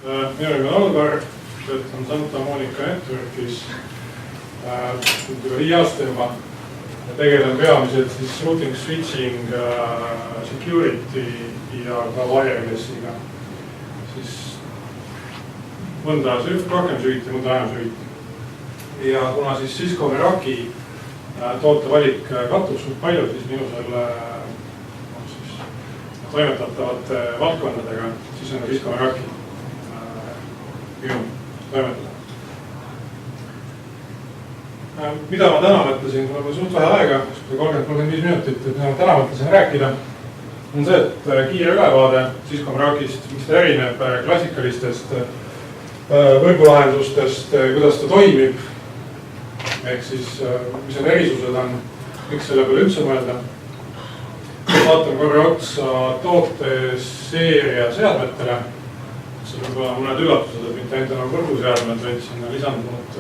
Minu nimi on Alvar, töötan Santa Monica Networkis juba 5 aasta juba ja tegelen peamiselt siis routing, switching, security ja ka wirelessiga. Siis mõnda rohkem süüti, mõnda vähem süüti. Ja kuna siis Cisco Meraki tootevalik kattub suht palju, siis minu selle toimetatavate valdkondadega, siis on ka Cisco Meraki minu toimetada. Mida ma täna mõtlesin, kui on suht vähe aega, 30-35 minutit, et mida ma täna mõtlesin rääkida, on see, et kiire ülevaade Cisco Merakist, mis ta erineb klassikalistest võrgulahendustest, kuidas ta toimib, ehk siis mis on erisused on, miks selle peale üldse mõelda. Vaatan korra otsa tooteseeria seadmetele. See on juba mõned üllatused, et mitte ainult enam võrguseadmed, vaid sinna lisandunud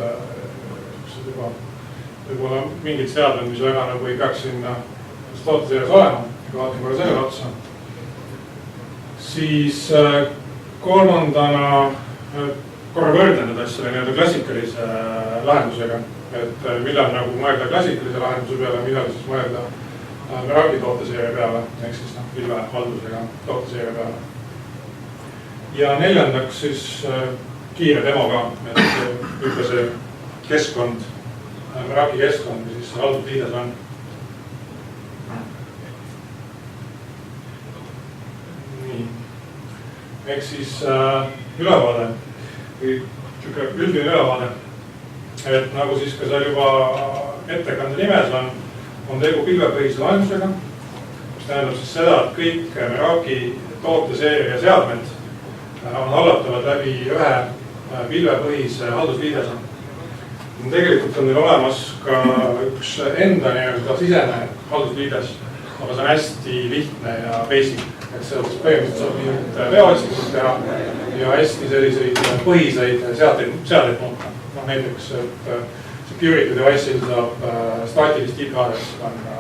võib-olla mingid seadmed, mis väga nagu ei peaks sinna tooteseerias olema. Vaatan korra selle otsa. Siis kolmandana korra võrdlenud asjale nii-öelda klassikalise lahendusega, et millal nagu mõelda klassikalise lahenduse peale, millal siis mõelda Meraki tooteseeria peale, ehk siis pilvehaldusega tooteseeria peale. Ja neljandaks siis kiire demoga, et ütle see keskkond, Meraki keskkond, mis siis haldusliides on. Nii. Ehk siis ülevaade, üldine ülevaade, et nagu siis ka seal juba ettekande nimes on tegu pilvepõhise lahendusega, mis tähendab siis seda, et kõik Meraki tooteseeria seadmed on hallatavad läbi ühe pilvepõhise haldusliidese. Tegelikult on neil olemas ka üks enda nii-öelda sisene haldusliides, aga see on hästi lihtne ja basic, et sealt põhimõtteliselt saab nii veootsikust teha ja hästi selliseid põhiseid seadeid muuta. Näiteks, et security device'il saab staatilist IP-aadress panna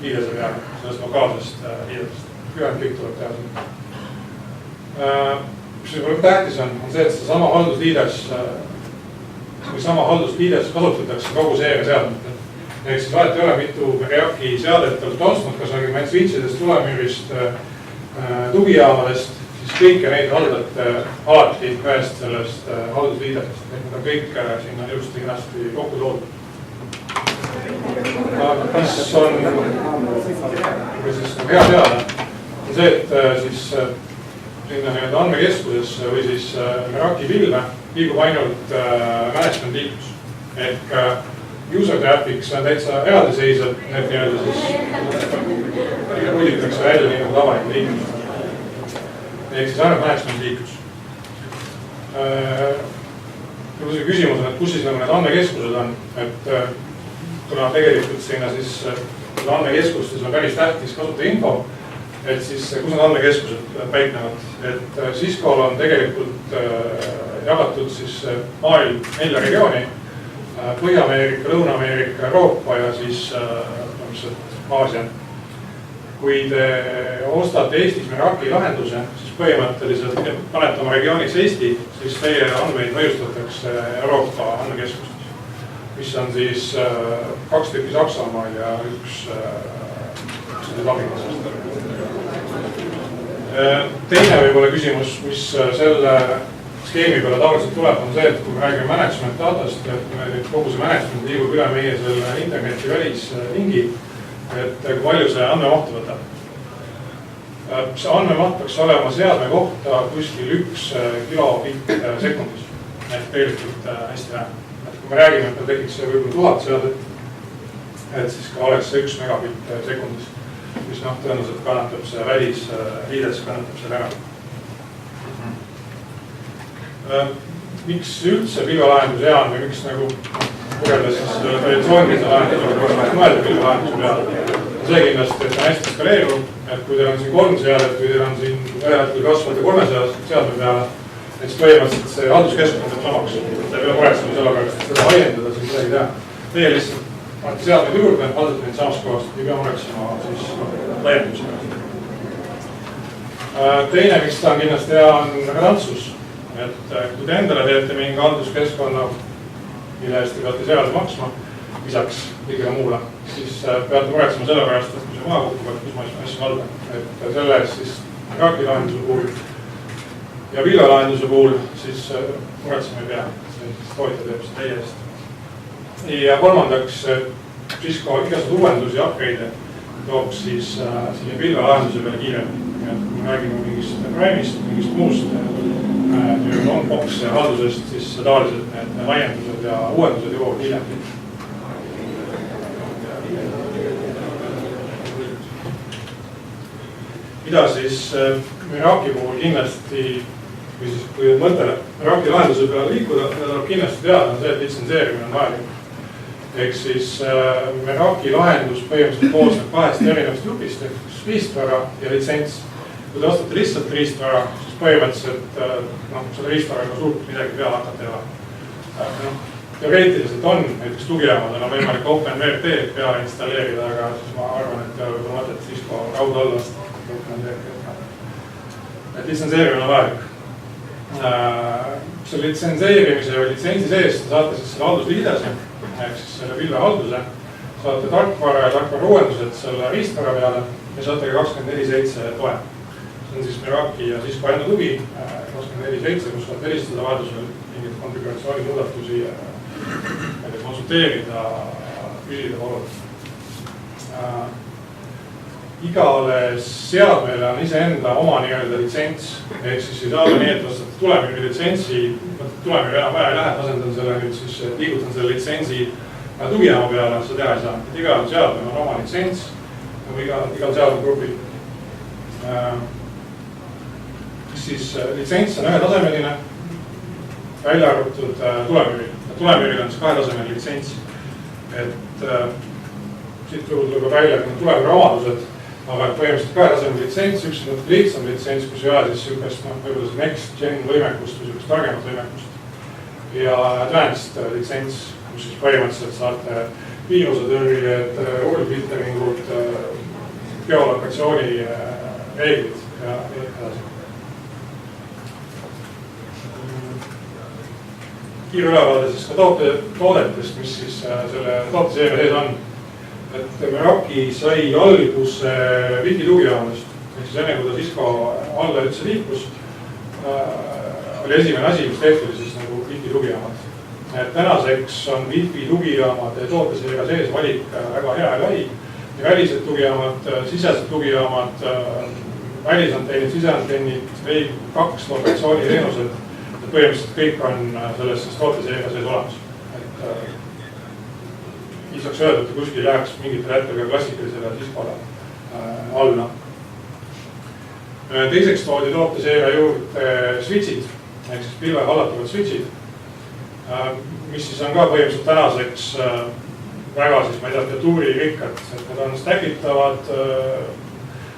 liidese peale, sellest lokaalsest liidesest. Kõik tuleb teha siin. Mis võib tähtis on see, et sama haldusliides kasutatakse kogu seeria seadmetel. Ehk siis vahet ei ole mitu Meraki seadet olete ostnud, kas räägime ainult switchidest, tulemüürist, tugijaamadest, siis kõike neid haldate alati ühest sellest haldusliidesest. Need on kõik sinna ilusti kenasti kokku toodud. Mis on hea teada, on see, et siis sinna andmekeskusesse või siis Meraki pilve liigub ainult management liiklus. Ehk user traffic's on täitsa eraldiseisev, need nii-öelda siis rullitakse välja nii nagu tavaline liiklus. Ehk siis ainult management liiklus. See küsimus on, et kus siis need andmekeskused on, et kuna tegelikult sinna siis andmekeskustes on päris tähtis kasutada info, et siis kus need andmekeskused paiknevad. Et Cisco'l on tegelikult jagatud siis maailm 4 regiooni, Põhja-Ameerika, Lõuna-Ameerika, Euroopa ja siis Aasia. Kui te ostate Eestis Meraki lahenduse, siis põhimõtteliselt panete oma regioonis Eesti, siis teie andmeid hoiustatakse Euroopa andmekeskustes, mis on siis 2 tükki Saksamaal ja 1 Aafrikas. Teine võib-olla küsimus, mis selle skeemi peale tavaliselt tuleb, on see, et kui me räägime management datast, et kogu see management liigub üle meie selle interneti välislingi, et kui palju see andmemaht võtab. See andmemaht peaks olema seadme kohta kuskil 1 kilobitt sekundis, ehk tegelikult hästi vähe. Kui me räägime, et meil tekiks võib-olla 1000 seadet, et siis ka oleks see 1 megabitt sekundis, mis tõenäoliselt kannatab see välisliides, kannatab selle ära. Miks üldse pilvelahenduse hea on või miks nagu võrreldes siis traditsioonilise lahendusega mõelda pilvelahenduse peale? See kindlasti, et on hästi skaleeruv, et kui teil on siin 3 seadet või teil on siin ühel hetkel kasvada 3 seadme peale, et siis põhimõtteliselt see halduskeskkond on samaks. Te ei pea muretsema selle peale, et seda laiendada, siin midagi teha. Teie lihtsalt panete seadmeid juurde, haldate neid samast kohast, ei pea muretsema siis laiendamise peale. Teine, miks ta on kindlasti hea, on redantsus. et kui te endale teete mingi halduskeskkonna, mille eest te peate seaduse maksma, lisaks kõigile muule, siis peate muretsema selle pärast, et kui see maha kukub, et kus ma asju valdan. Et selle eest siis Meraki lahenduse puhul ja Vilve lahenduse puhul siis muretsema ei pea, siis tootja teeb seda teie eest. Ja kolmandaks, Cisco igasugused uuendusi ja upgrade'e toob siis siia Vilve lahenduse peale kiiremini. Kui me räägime mingist Prime'ist, mingist muust on-box haldusest, siis tavaliselt need laiendused ja uuendused jõuavad hiljem. Mida siis Meraki puhul kindlasti, kui mõte Meraki lahenduse peale liikuda, tuleb kindlasti teada, on see, et litsenseerimine on vajalik. Ehk siis Meraki lahendus põhimõtteliselt koosneb kahest erinevast grupist, ehk riistvara ja litsents. Kui te ostate lihtsalt riistvara, siis põhimõtteliselt selle riistvaraga suurt midagi peale hakata ei ole. Teoreetiliselt on, näiteks tugijaamadel on võimalik OpenVRT peale installeerida, aga siis ma arvan, et ei ole võib-olla mõtet Cisco rauda allast. Et litsenseerimine on vajalik. Selle litsenseerimise või litsentsi sees saate siis selle haldusliidese, ehk siis selle Vilve halduse, saate tarkvara ja tarkvara uuendused selle riistvara peale ja saate ka 24/7 toe. See on siis Meraki ja Cisco enda tugi 24/7, kus saate helistada vajadusel mingit konfiguratsiooni muudatusi, konsulteerida, küsida oluline. Igale seadmele on iseenda oma nii-öelda litsents, ehk siis ei saa olla nii, et ostate tulemüüri litsentsi, tulemüüri enam vaja ei lähe, asendan selle nüüd siis, liigutan selle litsentsi tugijaama peale, seda teha ei saa. Igal seadmel on oma litsents, nagu igal seadmegrupil. Siis litsents on ühetasemeline, välja arvatud tulemüüril. Tulemüüril on siis kahetasemeline litsents. Et siit tuleb välja tulemüüri omadused, aga põhimõtteliselt kahetasemeline litsents, üks on lihtsam litsents, kus ei ole siis sihukest, võib-olla see next gen võimekust või sihukest targemat võimekust. Ja advanced litsents, kus siis põhimõtteliselt saate viirusetõrjed, URL-filteringud, geolokatsiooni reeglid ja edasi. Kiire ülevaade siis ka toodetest, mis siis selle tooteseeria sees on. Et Meraki sai alguse Wi-Fi tugijaamadest, ehk siis enne kui ta Cisco alla üldse liikus, oli esimene asi, mis tehti siis nagu Wi-Fi tugijaamad. Tänaseks on Wi-Fi tugijaamade tooteseeria sees valik väga hea ja lai. Ja välised tugijaamad, sisesed tugijaamad, välisantennid, siseantennid, V2 lokatsiooniteenused. Põhimõtteliselt kõik on selles tooteseeria sees olemas. Ei saaks öelda, et kuskil läheks mingitel hetkel ka klassikalisele Ciscole alla. Teiseks toodi tooteseeria juurde switchid, ehk siis pilve hallatavad switchid, mis siis on ka põhimõtteliselt tänaseks väga siis, ma ei tea, tuuririkkad, et need on stackitavad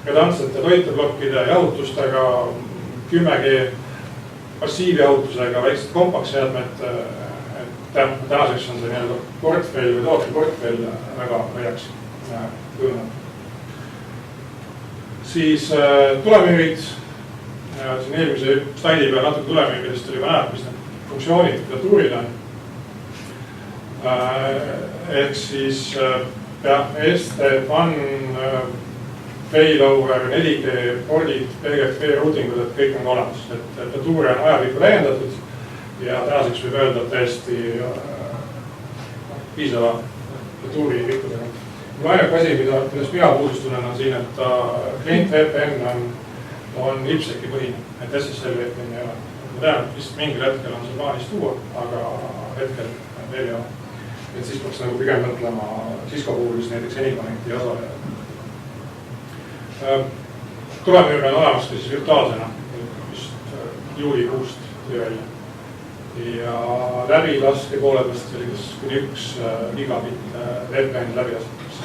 redantsete toiteblokkide jahutustega, 10G passiivjahutusega, väiksed kompaktseadmed, tänaseks on see nii-öelda portfell või tooteportfell väga laiaks kujunenud. Siis tulemüürid, siin eelmise slaidi peal natuke tulemüüridest oli ka näed, mis need funktsioonid ja tuurid on. Ehk siis STFAN, failover, 4G pordid, PGP routingud, et kõik on olemas. Et tuure on ajapikku täiendatud ja tänaseks võib öelda, et täiesti piisava tuuri rikkusega. Ainuke asi, millest mina puudust tunnen, on siin, et klient VPN on IPsec-i põhine, et SSL VPN ei ole. Ma tean, et vist mingil hetkel on see plaanis tuua, aga hetkel veel ei ole. Et siis peaks nagu pigem mõtlema Cisco puhul, mis näiteks Anyconnecti ei osale. Tulemüür on olemas siis virtuaalsena, just juulikuust tuli välja. Ja läbilaske poole peast oli kas kuni 1 gigabitt VPN läbilasketus.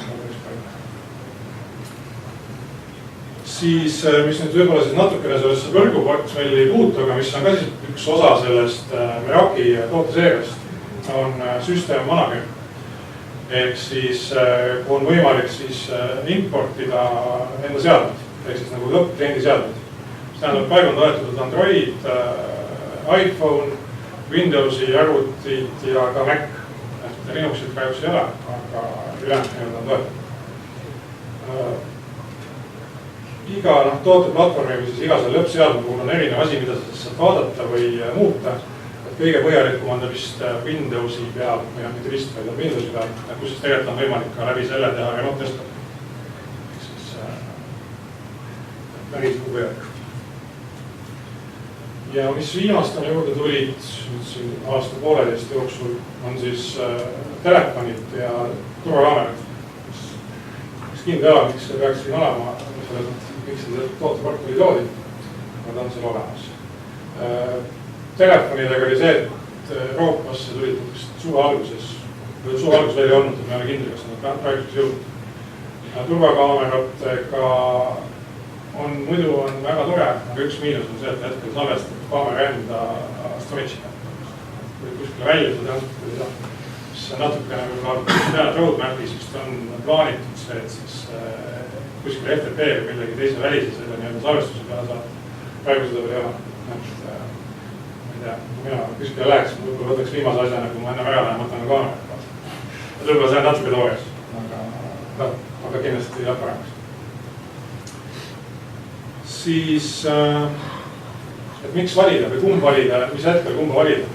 Siis, mis nüüd võib-olla siis natukene sellesse võrguportfelli ei puutu, aga mis on ka siis üks osa sellest Meraki tooteseeriast, on System Manager. Ehk siis, kui on võimalik siis importida enda seadmed, ehk siis nagu lõppkliendi seadmed. See tähendab, paigund aetud Android, iPhone, Windowsi arvutid ja ka Mac. Linuxit kahjuks ei ole, aga ülejäänud on toetatud. Iga tooteplatvormi või siis iga selle lõppseadme puhul on erinev asi, mida sa saad vaadata või muuta. Kõige põhjalikum on ta vist Windowsi peal, või mitte vist, vaid Windowsi peal, kus siis tegelikult on võimalik ka läbi selle teha remote desktop. Ehk siis päris põhjalik. Ja mis viimastena juurde tulid siin aasta pooleteist jooksul on siis telefonid ja turvakaamerad. Üks kindel ala, miks see peaks siin olema, miks see tooteportfoli toodi, aga ta on seal olemas. Telefonidega oli see, et Euroopasse tulid suve alguses veel ei olnud, et me oleme kindel, kas nad praeguseks jõudnud. Turvakaameratega muidu on väga tore, aga üks miinus on see, et hetkel salvestab kaamera enda storage'iga. Kui kuskile välja seda transportida, siis on natukene peale roadmap'is vist on plaanitud see, et siis kuskile FTP või millegi teise välise selle nii-öelda salvestuse peale saab. Praegu seda veel ei ole. Kui mina kuskile läheks, võib-olla võtaks viimase asjana, kui ma enne ära lähen, võtan ka kaamera. Et võib-olla see on natuke toores, aga kindlasti läheb paremaks. Siis, et miks valida või kumb valida, mis hetkel kumba valida?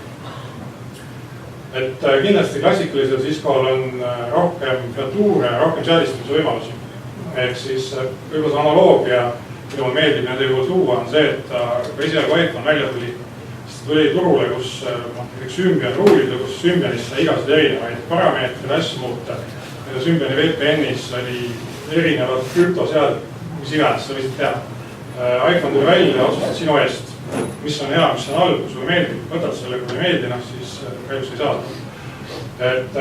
Et kindlasti klassikalisel Cisco'l on rohkem featuure, rohkem seadistamise võimalusi. Ehk siis võib-olla see analoogia, mida mulle meeldib nende juhul tuua, on see, et kui esialgu iPhone välja tuli, tuli turule, kus Symbian ruulid, kus Symbianis sai igasuguseid erinevaid parameetreid asju muuta. Symbiani VPN-is oli erinevad krüptoseadmed, mis iganes sa võisid teha. iPhone tuli välja, otsustad sinu eest, mis on hea, mis on halb, kui sulle meeldib, võtad selle, kui ei meeldi, siis kahjuks ei saa. Et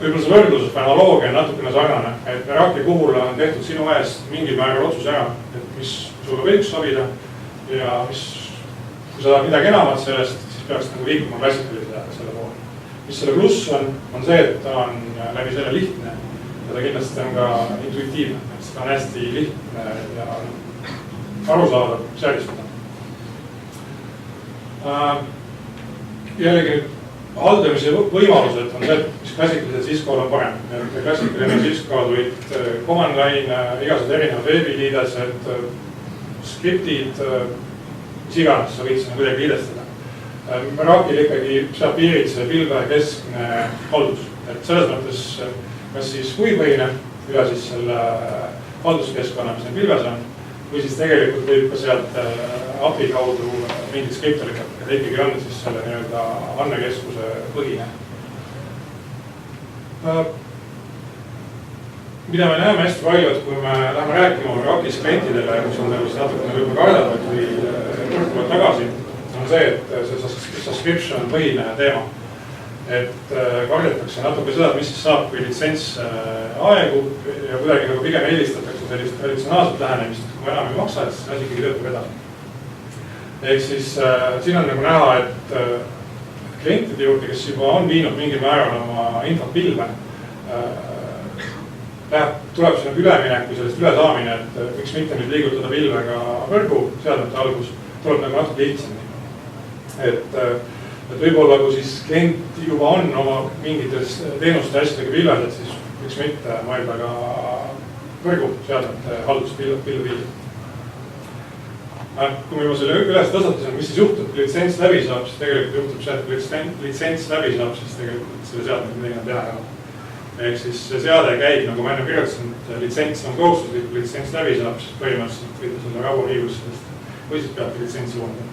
võib-olla see võrdluses või analoogia on natukene sarnane, et Meraki puhul on tehtud sinu eest mingil määral otsus ära, et mis sulle võiks sobida ja mis kui sa tahad midagi enamat sellest, siis peaks nagu liikuma klassikalise selle poole. Mis selle pluss on see, et ta on läbi selle lihtne ja ta kindlasti on ka intuitiivne, et seda on hästi lihtne ja arusaadav seadistada. Jällegi haldamise võimalused on see, mis klassikalisel Cisco'l on parem. Klassikaline Cisco tulid command line, igasugused erinevad veebiliidesed, skriptid, mis iganes sa võid sinna kuidagi liidestada. Merakil ikkagi saab piirid see pilve keskne haldus. Et selles mõttes, kas siis huipõhine üle siis selle halduskeskkonna, mis need pilves on, või siis tegelikult võib ka sealt API kaudu mingid skriptorid, et ikkagi on siis selle nii-öelda andmekeskuse põhine. Mida me näeme hästi palju, et kui me läheme rääkima Merakis klientidele, kus on natukene võib-olla kardavad või kurkuvad tagasi, on see, et see subscription põhine teema. Et kardetakse natuke seda, mis siis saab, kui litsents aegub ja kuidagi nagu pigem eelistatakse sellist traditsionaalset lähenemist, kui enam ei maksa, et siis asi ikkagi töötab edasi. Ehk siis siin on nagu näha, et klientide juurde, kes juba on viinud mingil määral oma infot pilve, tuleb siin üleminek või sellest ülesaamine, et miks mitte nüüd liigutada pilvega võrgu seadmete algus, tuleb nagu natuke lihtsamini. Et võib-olla kui siis klient juba on oma mingites teenuste asjadega pilves, et siis miks mitte mõelda ka võrgu seadmete halduspilve viida. Kui me juba selle üles tõstatasime, mis siis juhtub, kui litsents läbi saab, siis tegelikult juhtub see, et kui litsents läbi saab, siis tegelikult selle seadme midagi on teha ei ole. Ehk siis see seade käib, nagu ma enne kirjutasin, et litsents on kohustuslik, kui litsents läbi saab, siis põhimõtteliselt võite selle rahuliigust või siis peate litsentsi uuendama.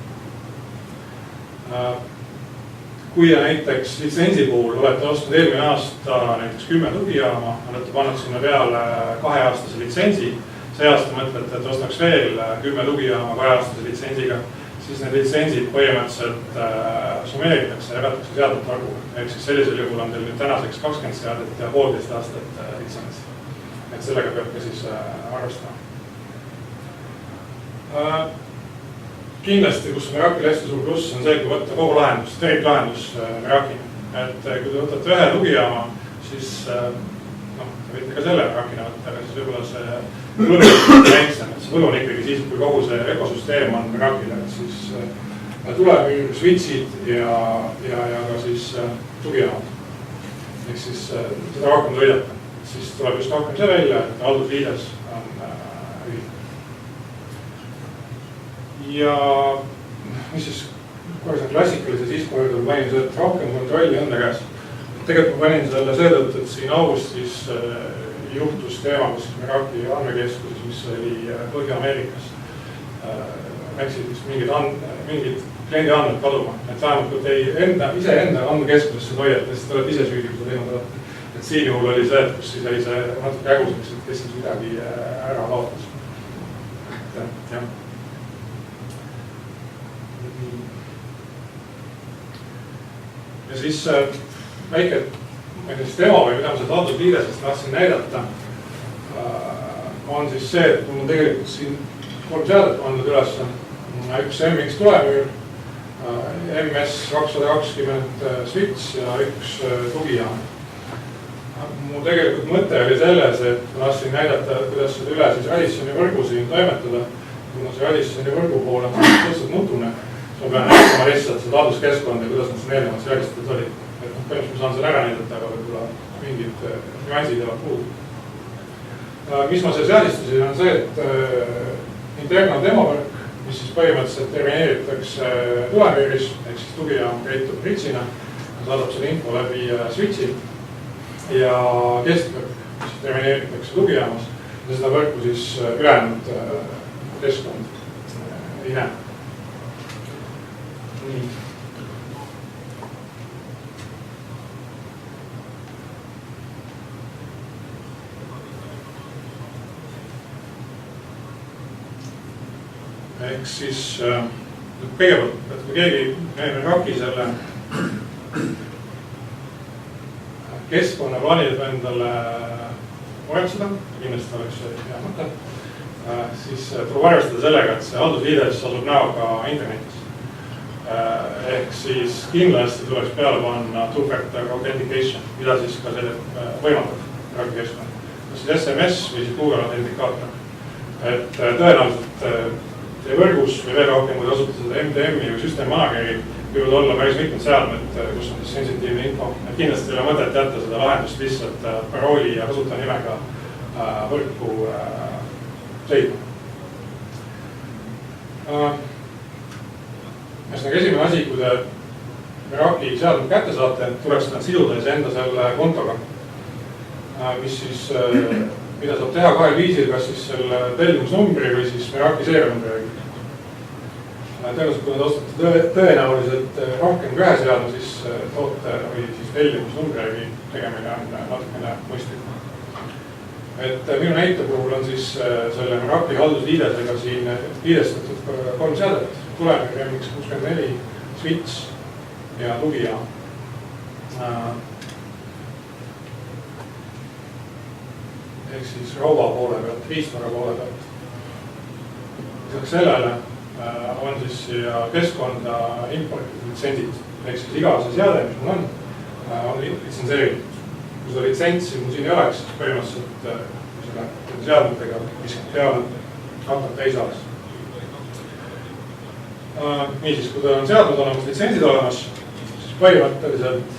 Kui näiteks litsentsi puhul olete ostnud eelmine aasta näiteks 10 tugijaama, olete pannud sinna peale 2-aastase litsentsi, see aasta mõtlete, et ostaks veel 10 tugijaama 2-aastase litsentsiga, siis need litsentsid põhimõtteliselt summeeritakse ja jagatakse seadmete arvu. Ehk siis sellisel juhul on teil nüüd tänaseks 20 seadet ja 1,5 aastat litsents. Et sellega peab ka siis arvestama. Kindlasti, kus Merakil hästi suur pluss on see, kui võtta kogu lahendus, terviklahendus Merakina. Et kui te võtate ühe tugijaama, siis võite ka selle Merakina võtta, aga siis võib-olla see võlu on väiksem. See võlu on ikkagi siis, kui kogu see ökosüsteem on Merakil, et siis tulemüür, switch'id ja ka siis tugijaamad. Ehk siis seda rohkem lõidata. Siis tuleb just rohkem see välja, et haldusliides on ühine. Ja mis siis korras on klassikalise siis, kui ma panin seda rohkem kontrolli enda käes. Tegelikult ma panin selle seetõttu, et siin augustis juhtus teema, kus Meraki andmekeskuses, mis oli Põhja-Ameerikas, läksid vist mingid kliendi andmed kaduma. Et vähemalt kui te iseenda andmekeskusesse hoiate, siis te olete ise süüdi, kui te teinud olete. Et siin juhul oli see, kus siis oli see natuke äguseks, et kes siis midagi ära kaotas. Jah. Ja siis väike demo või mida ma sealt haldusliidesest tahtsin näidata, on siis see, et mul on tegelikult siin 3 seadet pandud üles. Üks MX tulemüür, MS220 switch ja üks tugijaam. Mu tegelikult mõte oli selles, et ma tahtsin näidata, kuidas seda üle siis Radissoni võrgu siin toimetada. Kuna see Radissoni võrgu pool on tõstnud nutune, siis ma pean näitama lihtsalt seda halduskeskkonda ja kuidas nad siin eelnevalt realistatud olid. Et põhimõtteliselt ma saan selle ära näidata, aga võib-olla mingid nüansid jäävad puudu. Mis ma seal seadistasin on see, et interna demovõrk, mis siis põhimõtteliselt termineeritakse tulemüüris, ehk siis tugijaam käitub britsina, saadab selle info läbi switchi ja kestvõrk, mis termineeritakse tugijaamas ja seda võrku siis ülejäänud keskkond ei näe. Nii. Ehk siis kõigepealt, et kui keegi Meraki selle keskkonna plaanib endale muretseda, kindlasti oleks see hea mõte, siis tuleb arvestada sellega, et see haldusliides asub näoga internetis. Ehk siis kindlasti tuleks peale panna two-factor authentication, mida siis ka selle võimaldab Meraki keskkond. Kas siis SMS või siis Google authentikaator. Et tõenäoliselt teie võrgus või veel rohkem, kui kasutada seda MDM-i või System Manageri, võivad olla päris mitmed seadmed, kus on siis sensitiivne info. Et kindlasti ei ole mõtet jätta seda lahendust lihtsalt parooli ja kasutajanimega võrku seidma. Esimene asi, kui te Meraki seadmed kätte saate, tuleks nad siduda enda selle kontoga, mis siis mida saab teha kahel viisil, kas siis selle tellimusnumbri või siis Meraki seerianumbri. Tõenäoliselt, kui nad ostate tõenäoliselt rohkem kui ühe seadme, siis toote või siis tellimusnumbri tegemine on natukene mõistlik. Et minu näite puhul on siis selle Meraki haldusliidesega siin liidestatud 3 seadet, tulemüür MX64, switch ja tugijaam. Ehk siis rauva poole pealt, riistvara poole pealt. Lisaks sellele on siis siia keskkonda importitud litsentsid. Ehk siis iga see seade, mis mul on litsenseeritud. Kui seda litsentsi mul siin ei oleks, siis põhimõtteliselt selle seadmetega, mis peale hakata ei saaks. Niisiis, kui teil on seadmed olemas, litsentsid olemas, siis põhimõtteliselt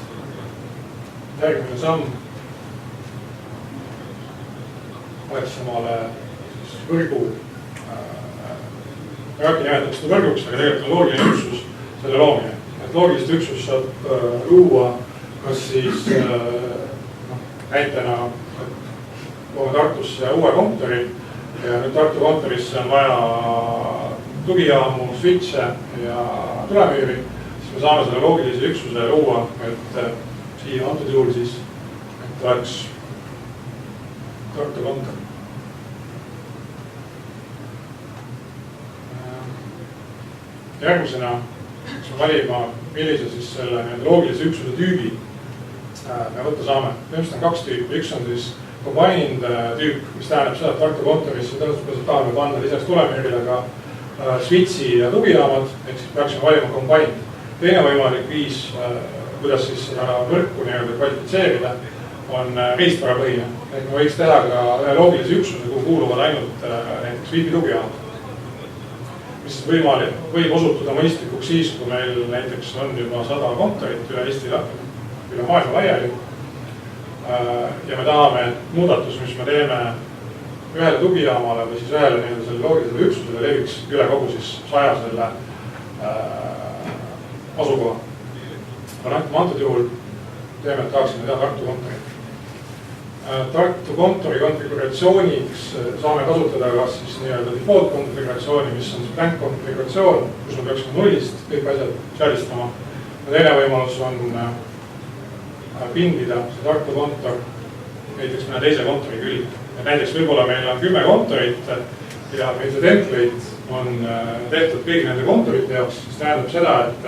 järgmine samm oleks samale võrgu, Meraki nimetab seda võrguks, aga tegelikult on loogiline üksus selle loomine. Et loogilist üksus saab luua kas siis näitena loome Tartusse uue kontori ja nüüd Tartu kontorisse on vaja tugijaamu, switche ja tulemüüri, siis me saame selle loogilise üksuse luua, et siia antud juhul siis, et oleks Tartu kontor. Järgmisena valima, millise siis selle loogilise üksuse tüübi me võtta saame. Põhimõtteliselt on 2 tüüpi. Üks on siis combined tüüp, mis tähendab seda, et Tartu kontorisse tõenäoliselt tahame panna lisaks tulemüürile ka switchi ja tugijaamad, ehk siis peaksime valima combined. Teine võimalik viis, kuidas siis seda võrku kvalifitseerida, on riistvarapõhine. Ehk me võiks teha ka ühe loogilise üksuse, kuhu kuuluvad ainult näiteks wifi tugijaamad. mis võib osutuda mõistlikuks siis, kui meil näiteks on juba 100 kontorit üle Eesti, üle maailma laiali. Ja me tahame, et muudatus, mis me teeme ühele tugijaamale või siis ühele selle loogilisele üksusele leviks üle kogu siis 100 selle asukoha. Antud juhul teeme, et tahaksime teha Tartu kontori. Tartu kontori konfiguratsiooniks saame kasutada kas siis nii-öelda default konfiguratsiooni, mis on blank konfiguratsioon, kus me peaksime nullist kõik asjad seadistama. Teine võimalus on pindida see Tartu kontor näiteks mõne teise kontori külge. Näiteks võib-olla meil on 10 kontorit ja meil see template on tehtud kõigi nende kontorite jaoks, mis tähendab seda, et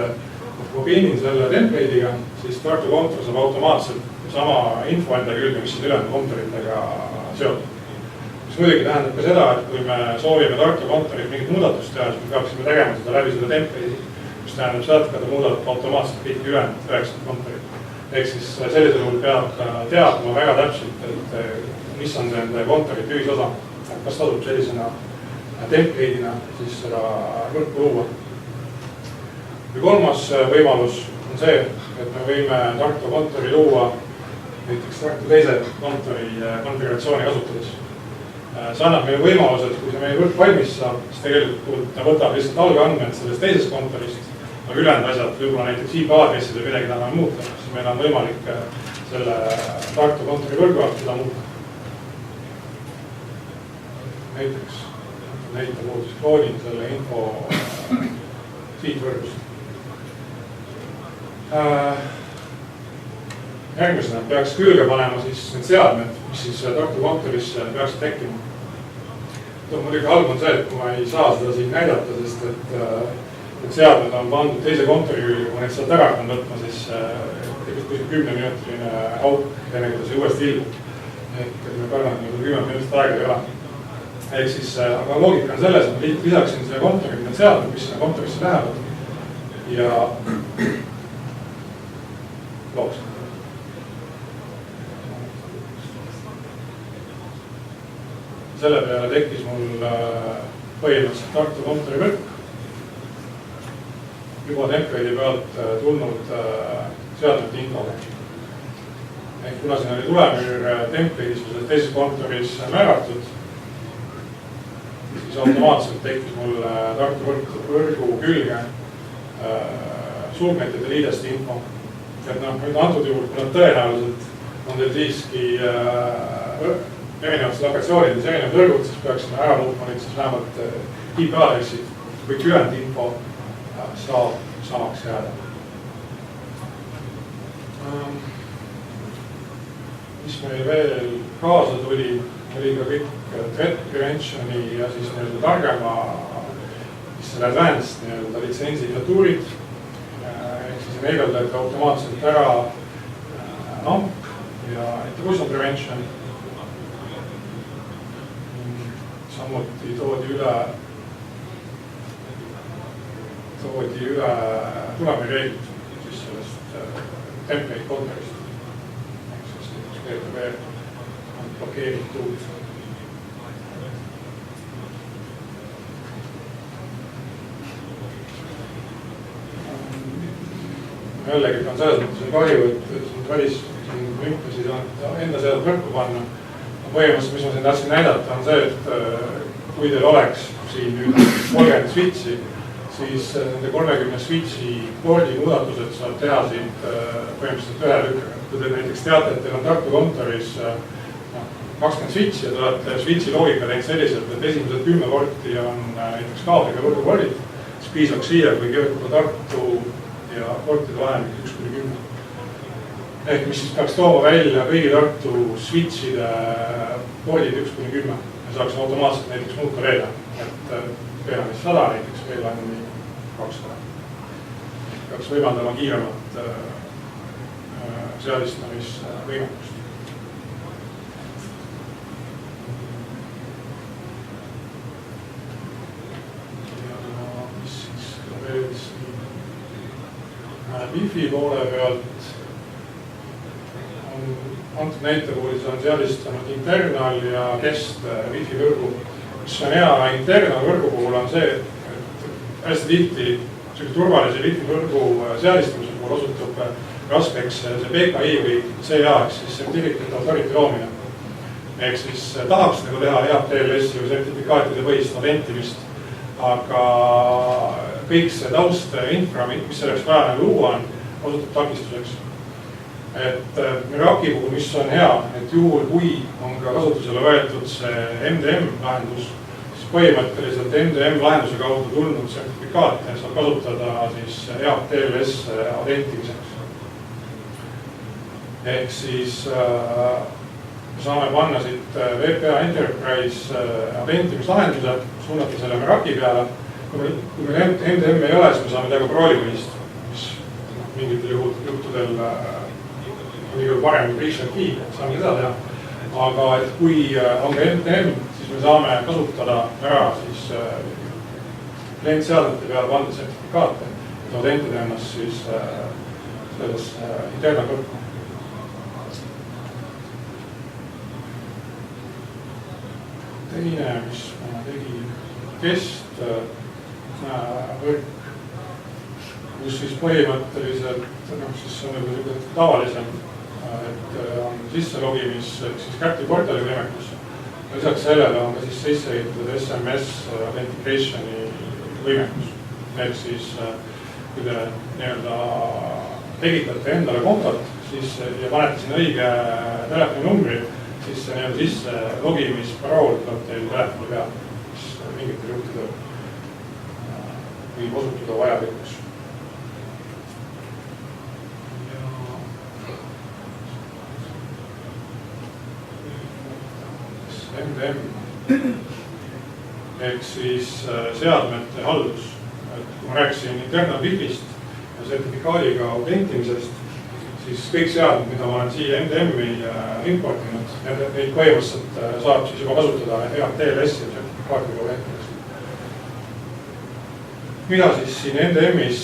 kui pindin selle template'iga, siis Tartu kontor saab automaatselt sama info enda külge, mis siin ülejäänud kontoritega seotud. Mis muidugi tähendab ka seda, et kui me soovime Tartu kontorit mingit muudatust teha, siis me peaksime tegema seda läbi selle template'i, mis tähendab seda, et ta muudab automaatselt kõik ülejäänud 9 kontorit. Ehk siis sellisel juhul peab teadma väga täpselt, et mis on nende kontorite ühisosa, kas tasub sellisena template'ina siis seda võrku luua. Ja kolmas võimalus on see, et me võime Tartu kontori luua näiteks Tartu teise kontori konfiguratsiooni kasutades. See annab meile võimalus, et kui see meie võrk valmis saab, siis tegelikult ta võtab lihtsalt algandmed sellest teisest kontorist, aga ülejäänud asjad, võib-olla näiteks IP-aadressid või midagi tahame muuta, siis meil on võimalik selle Tartu kontori võrgu alt seda muuta. Näiteks näitab uudis kloonid selle info siit võrgust. Järgmisena peaks külge panema siis need seadmed, mis siis Tartu kontoris peaksid tekkima. Muidugi halb on see, et kui ma ei saa seda siin näidata, sest et seadmed on pandud teise kontori külge, kui neid sealt ära hakkan võtma, siis tegelikult 10-minutiline auk, enne kui ta see uuesti ilmub. Ehk me kanname 10 minutit aega ei ole. Ehk siis, aga loogika on selles, et lisaksin selle kontori need seadmed, mis sinna kontorisse lähevad ja looks. Selle peale tekkis mul põhimõtteliselt Tartu kontori võrk. Juba template'i pealt tulnud seadmete infoga. Ehk kuna siin oli tulemüür template'is või selles teises kontoris määratud, siis automaatselt tekkis mul Tartu võrgu külge subnettide liideste info. Et nüüd antud juhul, kuna tõenäoliselt on teil siiski erinevates lokatsioonides erinevad võrgud, siis peaksime ära muutma nüüd siis vähemalt IP-aadressid, kõik ülejäänud info saab samaks jääda. Mis meil veel kaasa tuli, oli ka kõik threat prevention'i ja siis nii-öelda targema, mis selle advanced nii-öelda litsentsifatuurid, ehk siis enable'dati automaatselt ära AMP ja intrusion prevention. Samuti toodi üle tulemüürreeglid siis sellest template kontorist. Ehk siis TTV on blokeeritud. Jällegi on selles mõttes kahju, et välis lünkasid enda sealt võrku panna. Põhimõtteliselt, mis ma siin tahtsin näidata, on see, et kui teil oleks siin nüüd 30 switchi, siis nende 30 switchi boardi muudatused saab teha siit põhimõtteliselt ühe lükkaga. Kui te näiteks teate, et teil on Tartu kontoris 20 switchi ja te olete switchi loogika teinud selliselt, et esimesed 10 porti on näiteks kaabliga võrguportid, siis piisaks siia, kui kirjutada Tartu ja portide vahemik 1-10. Ehk mis siis peaks tooma välja kõigi Tartu switchide boardid 1-10 ja saaks automaatselt näiteks muuta veele. Et veele 100 näiteks, veele on 200. Peaks võimaldama kiiremat seadistamisvõimekust. Ja mis siis veel siin Wi-Fi poole pealt antud näite puhul on seadistanud internal ja guest Wi-Fi võrgu. Mis on hea internal võrgu puhul on see, et hästi tihti turvalise wifi-võrgu seadistamisel puhul osutub raskeks see PKI või CA ehk siis Certificate Authority loomine. Ehk siis tahaks nagu teha head TLS-i või sertifikaatide põhist autentimist, aga kõik see taust infra, mis selleks vaja nagu luua on, osutub takistuseks. Et Meraki puhul, mis on hea, et juhul kui on ka kasutusele võetud see MDM lahendus, siis põhimõtteliselt MDM lahenduse kaudu tulnud sertifikaate saab kasutada siis head TLS autentimiseks. Ehk siis saame panna siit VPA Enterprise autentimislahenduse, suunata selle Meraki peale. Kui meil MDM ei ole, siis me saame teha ka proolipõhist, mis mingitel juhtudel on parem kui Richard Key, saame seda teha. Aga et kui on ka MDM, siis me saame kasutada ära siis klientseadmete peale pandud sertifikaate, et autentida ennast siis selles internal võrku. Teine, mis ma tegin, kest võrk, kus siis põhimõtteliselt, siis on juba tavalisem, et on sisse logimis, siis Captive portali võimekus. Lisaks sellele on ka siis sisse ehitatud SMS authentication'i võimekus. Ehk siis, kui te nii-öelda tegitate endale kontot, siis ja panete sinna õige telefoninumbri, siis see nii-öelda sisse logimisparool tuleb teil telefoni peal, mis mingitel juhtudel võib osutuda vajalikuks. MDM ehk siis seadmete haldus. Kui ma rääkisin internal Wi-Fi'st ja sertifikaadiga autentimisest, siis kõik seadmed, mida ma olen siia MDM-i importinud, neid põhimõtteliselt saab siis juba kasutada head TLS-i ja sertifikaadiga autentimisest. Mida siis siin MDM-is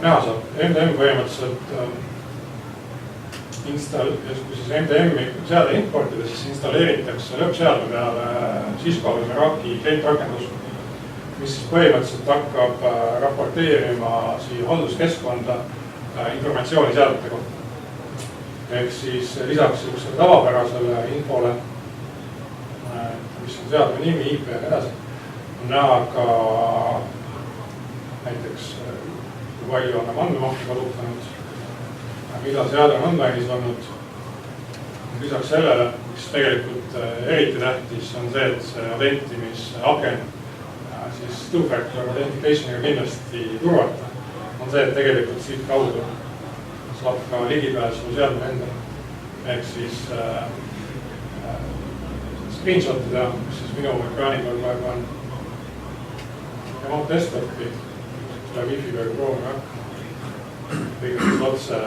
näha saab? MDM põhimõtteliselt kui siis MDM-i seade importida, siis installeeritakse lõppseadme peale Cisco või Meraki klientrakendus, mis siis põhimõtteliselt hakkab raporteerima siia halduskeskkonda informatsiooni seadmete kohta. Ehk siis lisaks tavapärasele infole, mis on seadme nimi, IP ja edasi, on näha ka näiteks kui palju on andmemahtu kasutanud, mida seade on online'is olnud. Lisaks sellele, mis tegelikult eriti tähtis, on see, et see autentimisaken siis two-factor authentication'iga kindlasti turvata. On see, et tegelikult siit kaudu saab ka ligipääsu seadme endale. Ehk siis screenshot'i teha, mis siis minu ekraani peal praegu on. Ja ma desktopi, seda Wi-Fi peale proovime hakka. Kõigest otse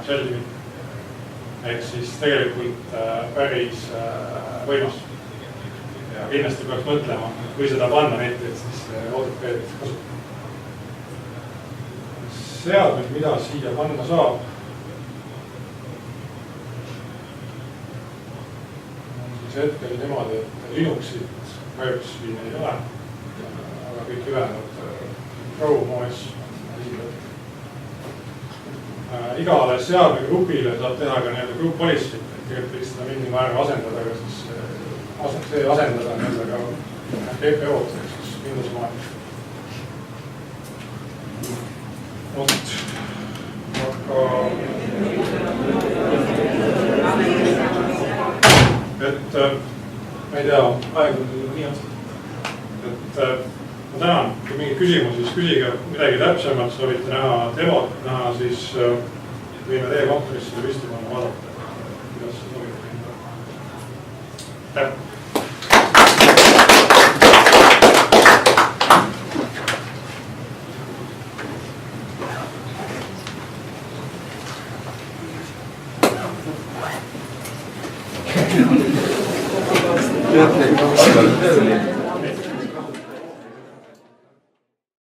selgimine. Ehk siis tegelikult päris võimas. Ja kindlasti peaks mõtlema, kui seda panna neti, et siis OTP-d kasutada. Seadmed, mida siia panna saab, on siis hetkel niimoodi, et Linuxit kahjuks siin ei ole, aga kõik ülejäänud Chrome OS igale seadmegrupile saab teha ka nii-öelda group policy, et tegelikult võiks seda mingi määra asendada, aga siis asendada nendega PPO-d, siis Windows maailmas. Et ma ei tea, aeg on nii aastat. Et ma tänan, kui mingi küsimus, siis küsige midagi täpsemalt, soovite näha demot, näha siis võime teie kontorisse püsti panna vaadata, kuidas see soovite. Tänan. Perfect.